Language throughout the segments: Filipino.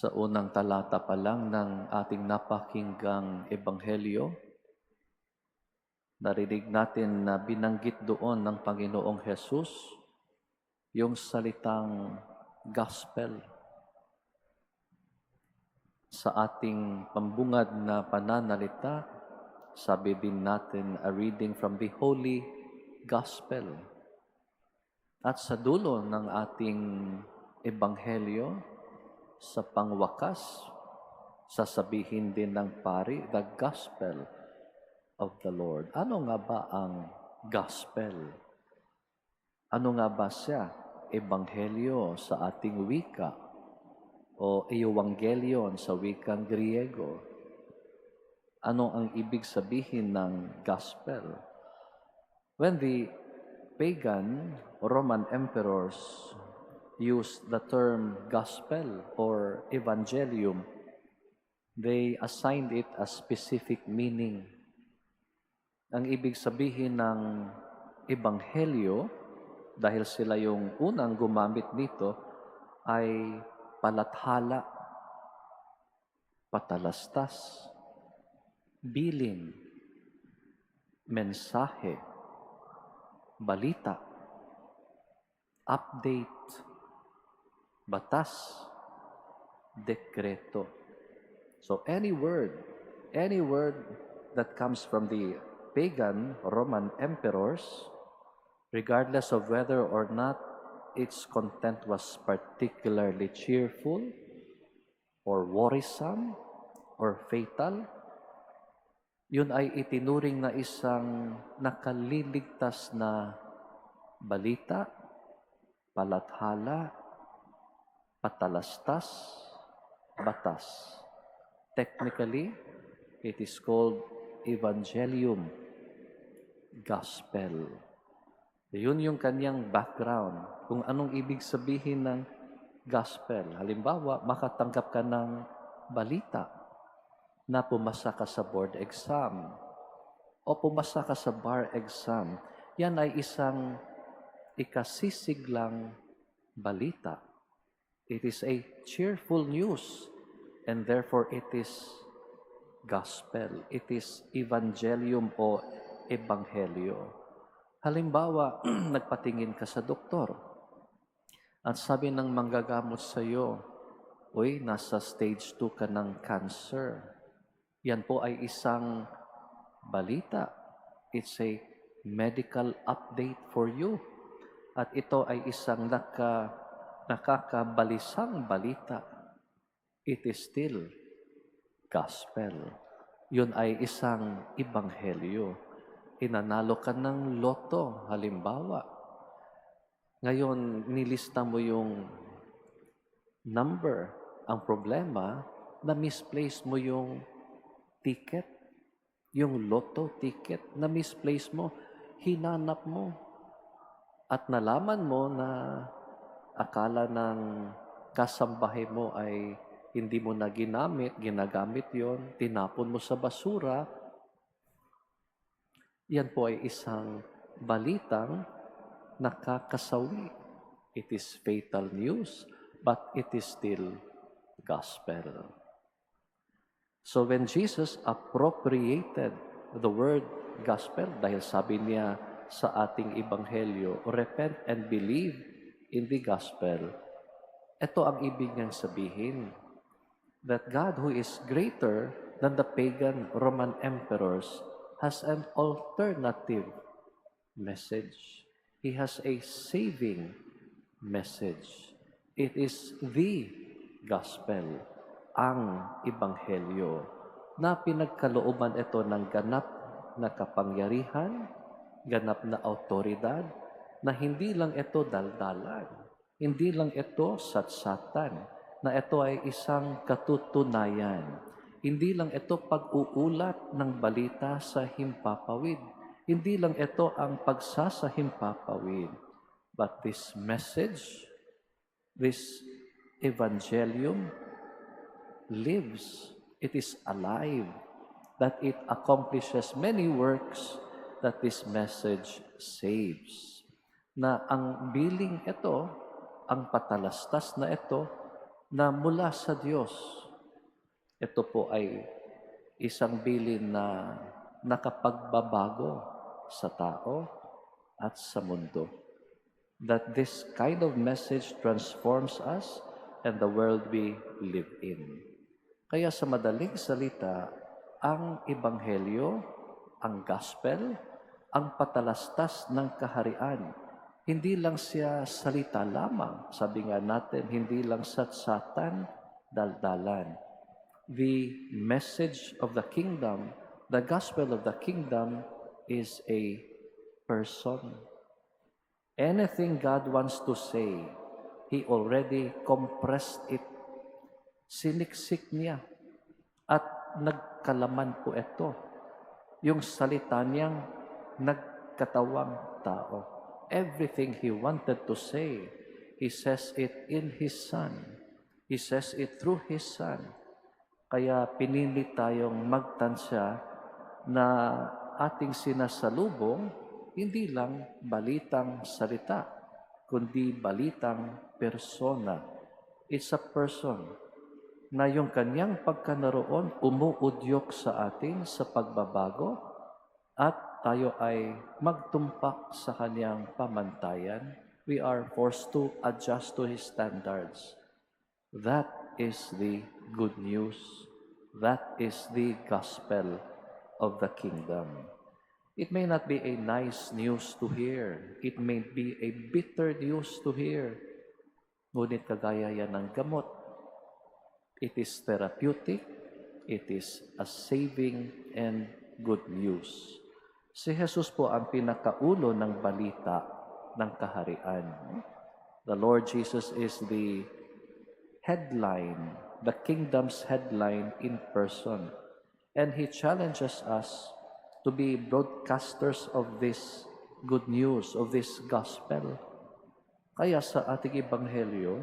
Sa unang talata pa lang ng ating napakinggang ebanghelyo, narinig natin na binanggit doon ng Panginoong Hesus yung salitang gospel. Sa ating pambungad na pananalita, sabi din natin a reading from the Holy Gospel. At sa dulo ng ating ebanghelyo, sa pangwakas, sasabihin din ng pari, the gospel of the Lord. Ano nga ba ang gospel? Ano nga ba siya? Ebanghelyo sa ating wika o euangelion sa wikang Griego. Ano ang ibig sabihin ng gospel? When the pagan Roman emperors used the term gospel or evangelium, they assigned it a specific meaning. Ang ibig sabihin ng ebanghelyo, dahil sila yung unang gumamit nito, ay palathala, patalastas, bilin, mensahe, balita, update, batas, dekreto. So any word that comes from the pagan Roman emperors, regardless of whether or not its content was particularly cheerful or worrisome or fatal, yun ay itinuring na isang nakaliligtas na balita, palathala, patalastas, batas. Technically, it is called evangelium, gospel. Yun yung kanyang background, kung anong ibig sabihin ng gospel. Halimbawa, makatanggap ka ng balita na pumasa ka sa board exam o pumasa ka sa bar exam. Yan ay isang ikasisiglang balita. It is a cheerful news and therefore it is gospel. It is evangelium o ebanghelyo. Halimbawa, nagpatingin ka sa doktor at sabi ng manggagamot sa iyo, uy, nasa stage 2 ka ng cancer. Yan po ay isang balita. It's a medical update for you. At ito ay isang nakakabalisang balita. It is still gospel. Yun ay isang ebanghelyo. Inanalo ka ng loto, halimbawa. Ngayon, nilista mo yung number. Ang problema, na-misplace mo yung ticket, yung lotto ticket, na-misplace mo, hinanap mo. At nalaman mo na akala ng kasambahay mo ay hindi mo na ginagamit yon, tinapon mo sa basura. Yan po ay isang balitang nakakasawi. It is fatal news, but it is still gospel. So when Jesus appropriated the word gospel, dahil sabi niya sa ating ebanghelyo, repent and believe in the gospel, ito ang ibig niyang sabihin, that God who is greater than the pagan Roman emperors has an alternative message. He has a saving message. It is the gospel, ang ebanghelyo, na pinagkalooban ito ng ganap na kapangyarihan, ganap na autoridad, na hindi lang ito daldalan, hindi lang ito satsatan, na ito ay isang katutunayan. Hindi lang ito pag-uulat ng balita sa himpapawid. Hindi lang ito ang pagsasahimpapawid. But this message, this evangelium, lives. It is alive. That it accomplishes many works that this message saves. Na ang billing ito, ang patalastas na ito, na mula sa Diyos. Ito po ay isang bilin na nakapagbabago sa tao at sa mundo. That this kind of message transforms us and the world we live in. Kaya sa madaling salita, ang Ebanghelyo, ang Gospel, ang patalastas ng kaharian, hindi lang siya salita lamang. Sabi nga natin, hindi lang satsatan, daldalan. The message of the kingdom, the gospel of the kingdom is a person. Anything God wants to say, He already compressed it. Siniksik niya at nagkalaman po ito. Yung salita niyang nagkatawang tao. Everything He wanted to say, He says it in His Son. He says it through His Son. Kaya pinili tayong magtansya na ating sinasalubong hindi lang balitang salita, kundi balitang persona. It's a person na yung kanyang pagkanaroon umuudyok sa atin sa pagbabago at tayo ay magtumpak sa kanyang pamantayan. We are forced to adjust to His standards. That is the good news. That is the gospel of the kingdom. It may not be a nice news to hear. It may be a bitter news to hear. Ngunit kagaya yan ng gamot. It is therapeutic. It is a saving and good news. Si Jesus po ang pinakaulo ng balita ng kaharian. The Lord Jesus is the headline, the kingdom's headline in person. And He challenges us to be broadcasters of this good news, of this gospel. Kaya sa ating Ebanghelyo,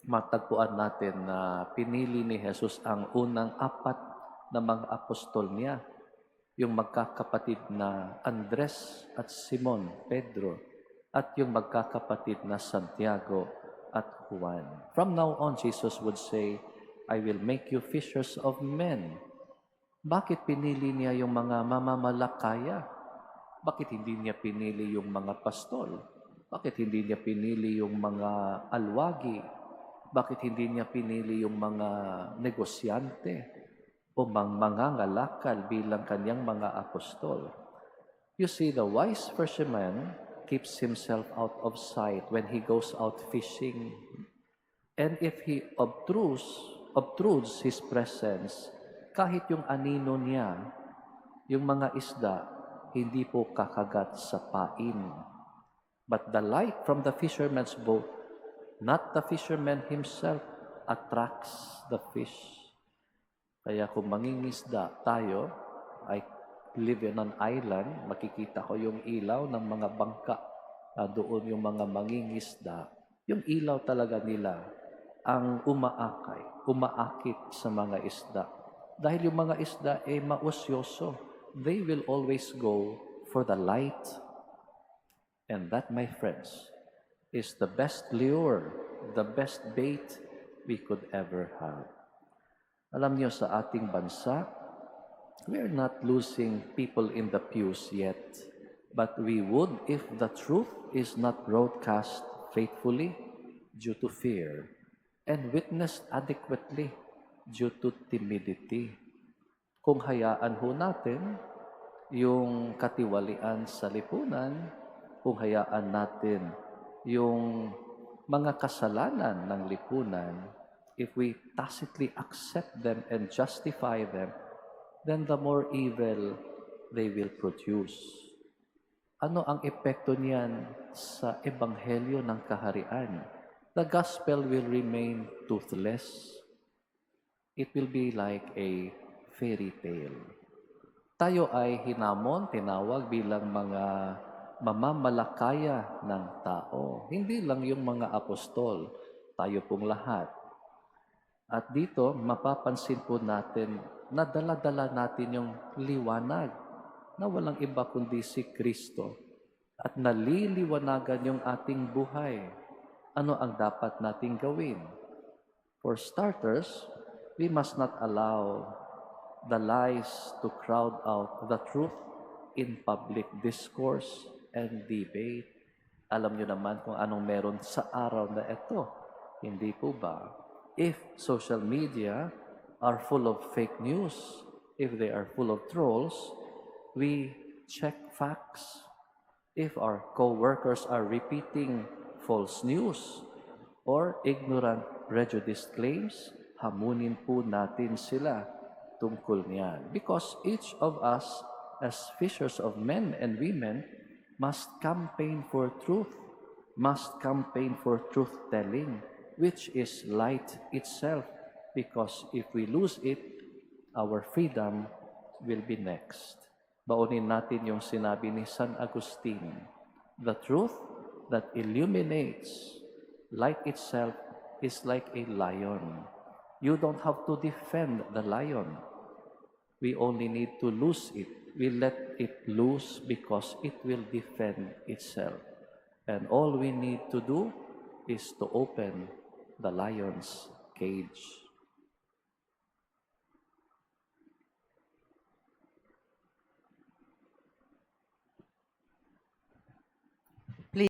matagpuan natin na pinili ni Jesus ang unang 4 na mga apostol niya, yung magkakapatid na Andres at Simon, Pedro, at yung magkakapatid na Santiago at Juan. From now on, Jesus would say, I will make you fishers of men. Bakit pinili niya yung mga mamamalakaya? Bakit hindi niya pinili yung mga pastol? Bakit hindi niya pinili yung mga alwagi? Bakit hindi niya pinili yung mga negosyante o mga ngalakal bilang kanyang mga apostol? You see, the wise fisherman keeps himself out of sight when he goes out fishing. And if he obtrudes his presence, kahit yung anino niya, yung mga isda, hindi po kakagat sa pain. But the light from the fisherman's boat, not the fisherman himself, attracts the fish. Kaya kung mangingisda tayo, I live in an island, makikita ko yung ilaw ng mga bangka. Doon yung mga mangingisda. Yung ilaw talaga nila ang umaakit sa mga isda. Dahil yung mga isda ay mausyoso, they will always go for the light. And that, my friends, is the best lure, the best bait we could ever have. Alam niyo, sa ating bansa, we are not losing people in the pews yet, but we would if the truth is not broadcast faithfully due to fear and witnessed adequately due to timidity. Kung hayaan ho natin yung katiwalian sa lipunan, kung hayaan natin yung mga kasalanan ng lipunan, if we tacitly accept them and justify them, then the more evil they will produce. Ano ang epekto niyan sa ebanghelyo ng kaharian? The gospel will remain toothless. It will be like a fairy tale. Tayo ay tinawag bilang mga mamamalakaya ng tao. Hindi lang yung mga apostol, tayo pong lahat. At dito, mapapansin po natin na dala-dala natin yung liwanag na walang iba kundi si Kristo. At naliliwanagan yung ating buhay. Ano ang dapat nating gawin? For starters, we must not allow the lies to crowd out the truth in public discourse and debate. Alam nyo naman kung anong meron sa araw na ito. Hindi po ba? If social media are full of fake news, if they are full of trolls, we check facts. If our co-workers are repeating false news or ignorant prejudiced claims, hamunin po natin sila tungkol niyan. Because each of us, as fishers of men and women, must campaign for truth, must campaign for truth-telling, which is light itself. Because if we lose it, our freedom will be next. Baunin natin yung sinabi ni San Agustin, the truth that illuminates light itself is like a lion. You don't have to defend the lion. We only need to lose it. We let it loose because it will defend itself. And all we need to do is to open the lion's cage.